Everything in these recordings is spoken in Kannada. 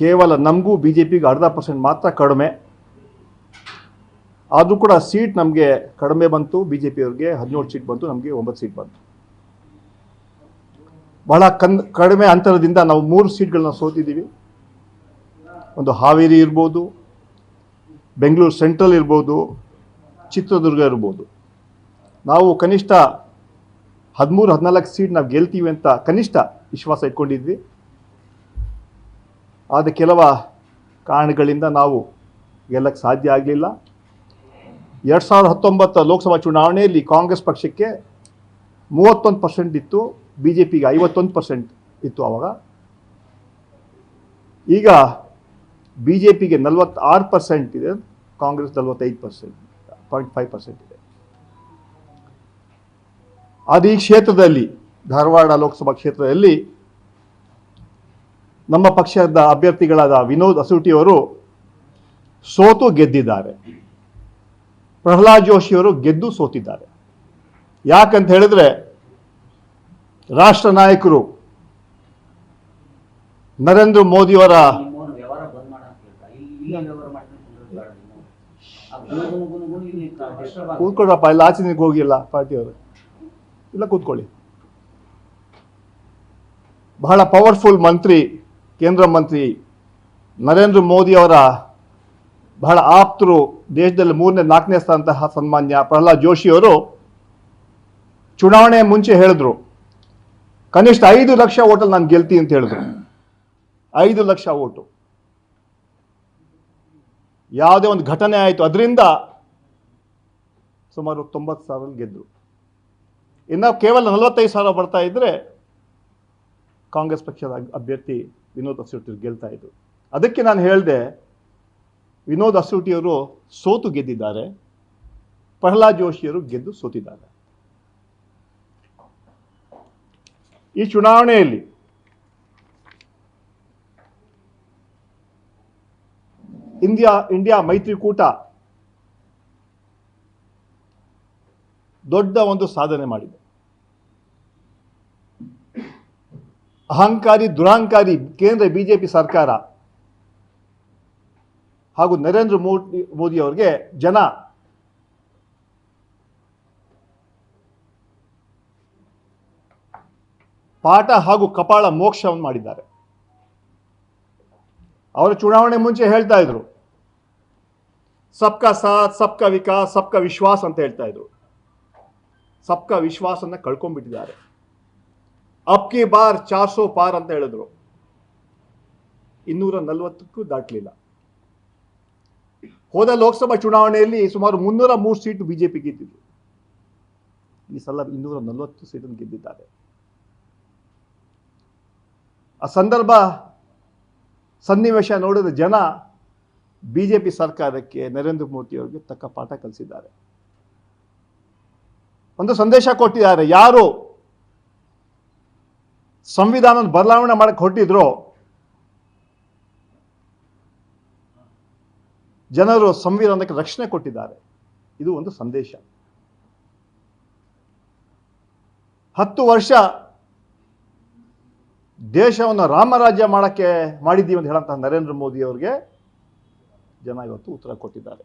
ಕೇವಲ ನಮಗೂ BJPಗೆ 0.5% ಮಾತ್ರ ಕಡಿಮೆ. ಆದರೂ ಕೂಡ ಸೀಟ್ ನಮಗೆ ಕಡಿಮೆ ಬಂತು. BJPಯವ್ರಿಗೆ 17 ಸೀಟ್ ಬಂತು, ನಮಗೆ 9 ಸೀಟ್ ಬಂತು. ಬಹಳ ಕಡಿಮೆ ಅಂತರದಿಂದ ನಾವು 3 ಸೀಟ್ಗಳನ್ನ ಸೋತಿದ್ದೀವಿ. ಒಂದು ಹಾವೇರಿ ಇರ್ಬೋದು, ಬೆಂಗಳೂರು ಸೆಂಟ್ರಲ್ ಇರ್ಬೋದು, ಚಿತ್ರದುರ್ಗ ಇರ್ಬೋದು. ನಾವು ಕನಿಷ್ಠ 13-14 ಸೀಟ್ ನಾವು ಗೆಲ್ತೀವಿ ಅಂತ ಕನಿಷ್ಠ ವಿಶ್ವಾಸ ಇಟ್ಕೊಂಡಿದ್ವಿ. ಆದರೆ ಕೆಲವ ಕಾರಣಗಳಿಂದ ನಾವು ಗೆಲ್ಲಕ್ಕೆ ಸಾಧ್ಯ ಆಗಲಿಲ್ಲ. 2019 ಲೋಕಸಭಾ ಚುನಾವಣೆಯಲ್ಲಿ ಕಾಂಗ್ರೆಸ್ ಪಕ್ಷಕ್ಕೆ 31% ಇತ್ತು, BJPಗೆ 51% ಇತ್ತು ಆವಾಗ. ಈಗ BJPಗೆ 46% ಇದೆ, ಕಾಂಗ್ರೆಸ್ 45%, 0.5% ಇದೆ. ಅದು ಈ ಕ್ಷೇತ್ರದಲ್ಲಿ, ಧಾರವಾಡ ಲೋಕಸಭಾ ಕ್ಷೇತ್ರದಲ್ಲಿ ನಮ್ಮ ಪಕ್ಷದ ಅಭ್ಯರ್ಥಿಗಳಾದ ವಿನೋದ್ ಅಸೂಟಿಯವರು ಸೋತು ಗೆದ್ದಿದ್ದಾರೆ. ಪ್ರಹ್ಲಾದ್ ಜೋಶಿಯವರು ಗೆದ್ದು ಸೋತಿದ್ದಾರೆ. ಯಾಕಂತ ಹೇಳಿದ್ರೆ ರಾಷ್ಟ್ರ ನಾಯಕರು ನರೇಂದ್ರ ಮೋದಿಯವರ ಕೂತ್ಕೊಳ್ಳಪ್ಪ, ಇಲ್ಲ ಆಚೆ ನಿಮಗೆ ಹೋಗಿಲ್ಲ ಪಾರ್ಟಿಯವರು, ಇಲ್ಲ ಕೂತ್ಕೊಳ್ಳಿ. ಬಹಳ ಪವರ್ಫುಲ್ ಮಂತ್ರಿ, ಕೇಂದ್ರ ಮಂತ್ರಿ ನರೇಂದ್ರ ಮೋದಿಯವರ ಬಹಳ ಆಪ್ತರು, ದೇಶದಲ್ಲಿ 3ನೇ 4ನೇ ಸ್ಥಾನಂತಹ ಸನ್ಮಾನ್ಯ ಪ್ರಹ್ಲಾದ್ ಜೋಶಿಯವರು ಚುನಾವಣೆ ಮುಂಚೆ ಹೇಳಿದ್ರು, ಕನಿಷ್ಠ 5 ಲಕ್ಷ ಓಟಲ್ಲಿ ನಾನು ಗೆಲ್ತೀನಿ ಅಂತ ಹೇಳಿದ್ರು. 5 ಲಕ್ಷ ಓಟು. ಯಾವುದೇ ಒಂದು ಘಟನೆ ಆಯಿತು, ಅದರಿಂದ ಸುಮಾರು 90,000 ಗೆದ್ದರು. ಇನ್ನು ಕೇವಲ 45,000 ಬರ್ತಾ ಇದ್ರೆ ಕಾಂಗ್ರೆಸ್ ಪಕ್ಷದ ಅಭ್ಯರ್ಥಿ ವಿನೋದ್ ಅಸೂಟಿ ಗೆಲ್ತಾ ಇದ್ರು. ಅದಕ್ಕೆ ನಾನು ಹೇಳಿದೆ, ವಿನೋದ್ ಅಸೂಟಿಯವರು ಸೋತು ಗೆದ್ದಿದ್ದಾರೆ, ಪ್ರಹ್ಲಾದ್ ಜೋಶಿಯವರು ಗೆದ್ದು ಸೋತಿದ್ದಾರೆ. ಈ ಚುನಾವಣೆಯಲ್ಲಿ ಇಂಡಿಯಾ ಮೈತ್ರಿಕೂಟ ದೊಡ್ಡ ಒಂದು ಸಾಧನೆ ಮಾಡಿದೆ. ಅಹಂಕಾರಿ ದುರಹಂಕಾರಿ ಕೇಂದ್ರ BJP ಸರ್ಕಾರ ಹಾಗೂ ನರೇಂದ್ರ ಮೋದಿ ಅವರಿಗೆ ಜನ ಪಾಠ ಹಾಗೂ ಕಪಾಳ ಮೋಕ್ಷವನ್ನು ಮಾಡಿದ್ದಾರೆ. ಅವರು ಚುನಾವಣೆ ಮುಂಚೆ ಹೇಳ್ತಾ ಇದ್ರು, ಸಬ್ಕಾ ಸಾಥ್, ಸಬ್ಕಾ ವಿಕಾಸ್, ಸಬ್ಕಾ ವಿಶ್ವಾಸ್ ಅಂತ ಹೇಳ್ತಾ ಇದ್ರು. ಸಬ್ಕಾ ವಿಶ್ವಾಸನ್ನ ಕಳ್ಕೊಂಡ್ಬಿಟ್ಟಿದ್ದಾರೆ. ಅಬ್ ಕಿ ಬಾರ್ 400 ಪಾರ್ ಅಂತ ಹೇಳಿದ್ರು. 240ಕ್ಕೂ ದಾಟಲಿಲ್ಲ. ಹೋದ ಲೋಕಸಭಾ ಚುನಾವಣೆಯಲ್ಲಿ ಸುಮಾರು 303 ಸೀಟು BJP ಗೆದ್ದಿದ್ರು. ಈ ಸಲ 240 ಸೀಟನ್ನು ಗೆದ್ದಿದ್ದಾರೆ. ಆ ಸನ್ನಿವೇಶ ನೋಡಿದ ಜನ BJP ಸರ್ಕಾರಕ್ಕೆ, ನರೇಂದ್ರ ಮೋದಿ ಅವರಿಗೆ ತಕ್ಕ ಪಾಠ ಕಲಿಸಿದ್ದಾರೆ. ಒಂದು ಸಂದೇಶ ಕೊಟ್ಟಿದ್ದಾರೆ, ಯಾರು ಸಂವಿಧಾನ ಬದಲಾವಣೆ ಮಾಡಕ್ಕೆ ಹೊರಟಿದ್ರು ಜನರು ಸಂವಿಧಾನಕ್ಕೆ ರಕ್ಷಣೆ ಕೊಟ್ಟಿದ್ದಾರೆ. ಇದು ಒಂದು ಸಂದೇಶ. 10 ವರ್ಷ ದೇಶವನ್ನು ರಾಮರಾಜ್ಯ ಮಾಡಿದ್ದೀವಿ ಅಂತ ಹೇಳಂತಹ ನರೇಂದ್ರ ಮೋದಿ ಅವರಿಗೆ ಜನ ಇವತ್ತು ಉತ್ತರ ಕೊಟ್ಟಿದ್ದಾರೆ.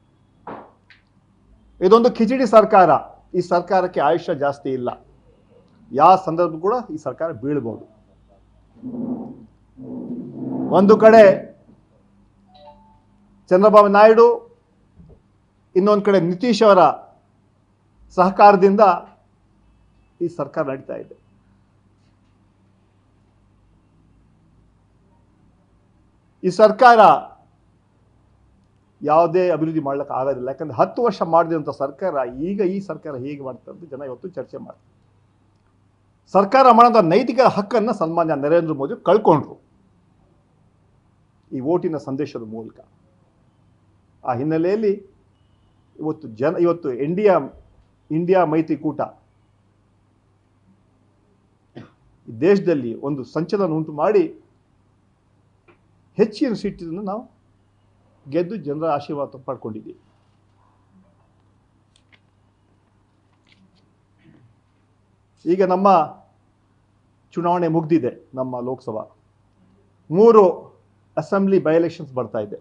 ಇದೊಂದು ಕಿಚಡಿ ಸರ್ಕಾರ. ಈ ಸರ್ಕಾರಕ್ಕೆ ಆಯುಷ್ಯ ಜಾಸ್ತಿ ಇಲ್ಲ. ಯಾವ ಸಂದರ್ಭ ಕೂಡ ಈ ಸರ್ಕಾರ ಬೀಳಬಹುದು. ಒಂದು ಕಡೆ ಚಂದ್ರಬಾಬು ನಾಯ್ಡು, ಇನ್ನೊಂದು ಕಡೆ ನಿತೀಶ್ ಅವರ ಸಹಕಾರದಿಂದ ಈ ಸರ್ಕಾರ ನಡೀತಾ ಇದೆ. ಈ ಸರ್ಕಾರ ಯಾವುದೇ ಅಭಿವೃದ್ಧಿ ಮಾಡ್ಲಿಕ್ಕೆ ಆಗೋದಿಲ್ಲ. ಯಾಕಂದ್ರೆ 10 ವರ್ಷ ಮಾಡಿದಂಥ ಸರ್ಕಾರ ಈಗ ಈ ಸರ್ಕಾರ ಹೇಗೆ ಮಾಡ್ತಾರೆ ಅಂತ ಜನ ಇವತ್ತು ಚರ್ಚೆ ಮಾಡ್ತಾರೆ. ಸರ್ಕಾರ ಮಾಡೋಂಥ ನೈತಿಕ ಹಕ್ಕನ್ನು ಸನ್ಮಾನ್ಯ ನರೇಂದ್ರ ಮೋದಿ ಕಳ್ಕೊಂಡ್ರು ಈ ವೋಟಿನ ಸಂದೇಶದ ಮೂಲಕ. ಆ ಹಿನ್ನೆಲೆಯಲ್ಲಿ ಇವತ್ತು ಇಂಡಿಯಾ ಮೈತ್ರಿಕೂಟ ದೇಶದಲ್ಲಿ ಒಂದು ಸಂಚಲನ ಉಂಟು ಮಾಡಿ ಹೆಚ್ಚಿನ ಸೀಟನ್ನು ನಾವು ಗೆದ್ದು ಜನರ ಆಶೀರ್ವಾದ ಪಡ್ಕೊಂಡಿದ್ದೀವಿ. ಈಗ ನಮ್ಮ ಚುನಾವಣೆ ಮುಗಿದಿದೆ. ನಮ್ಮ ಲೋಕಸಭಾ 3 ಅಸೆಂಬ್ಲಿ ಬೈ ಎಲೆಕ್ಷನ್ಸ್ ಬರ್ತಾ ಇದೆ.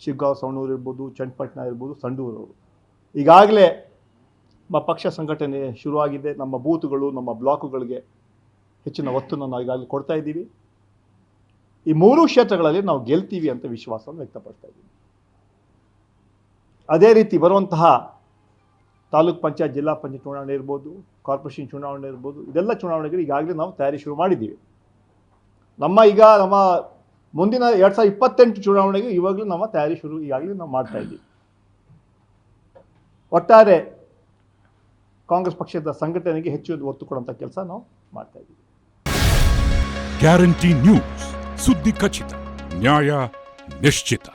ಶಿಗ್ಗಾಂವ್ ಸವಣೂರು ಇರ್ಬೋದು, ಚನ್ನಪಟ್ಟಣ ಇರ್ಬೋದು, ಸಂಡೂರು. ಈಗಾಗಲೇ ನಮ್ಮ ಪಕ್ಷ ಸಂಘಟನೆ ಶುರುವಾಗಿದೆ. ನಮ್ಮ ಬೂತ್ಗಳು, ನಮ್ಮ ಬ್ಲಾಕುಗಳಿಗೆ ಹೆಚ್ಚಿನ ಒತ್ತನ್ನು ನಾವು ಈಗಾಗಲೇ ಕೊಡ್ತಾ ಇದ್ದೀವಿ. ಈ 3 ಕ್ಷೇತ್ರಗಳಲ್ಲಿ ನಾವು ಗೆಲ್ತೀವಿ ಅಂತ ವಿಶ್ವಾಸವನ್ನು ವ್ಯಕ್ತಪಡ್ತಾ ಇದ್ದೀವಿ. ಅದೇ ರೀತಿ ಬರುವಂತಹ ತಾಲೂಕ್ ಪಂಚಾಯತ್, ಜಿಲ್ಲಾ ಪಂಚಾಯತ್ ಚುನಾವಣೆ ಇರ್ಬೋದು, ಕಾರ್ಪೊರೇಷನ್ ಚುನಾವಣೆ ಇರ್ಬೋದು, ಇದೆಲ್ಲ ಚುನಾವಣೆಗಳು ಈಗಾಗಲೇ ನಾವು ತಯಾರಿ ಶುರು ಮಾಡಿದ್ದೀವಿ. ನಮ್ಮ ಮುಂದಿನ 2028 ಚುನಾವಣೆಗೆ ಇವಾಗಲೂ ನಮ್ಮ ತಯಾರಿ ಶುರು ಈಗಾಗಲೇ ನಾವು ಮಾಡ್ತಾ ಇದ್ದೀವಿ. ಒಟ್ಟಾರೆ ಕಾಂಗ್ರೆಸ್ ಪಕ್ಷದ ಸಂಘಟನೆಗೆ ಹೆಚ್ಚು ಒತ್ತು ಕೊಡುವಂಥ ಕೆಲಸ ನಾವು ಮಾಡ್ತಾ ಇದ್ದೀವಿ. ಗ್ಯಾರಂಟಿ ನ್ಯೂಸ್, ಸುದ್ದಿ ಖಚಿತ, ನ್ಯಾಯ ನಿಶ್ಚಿತ.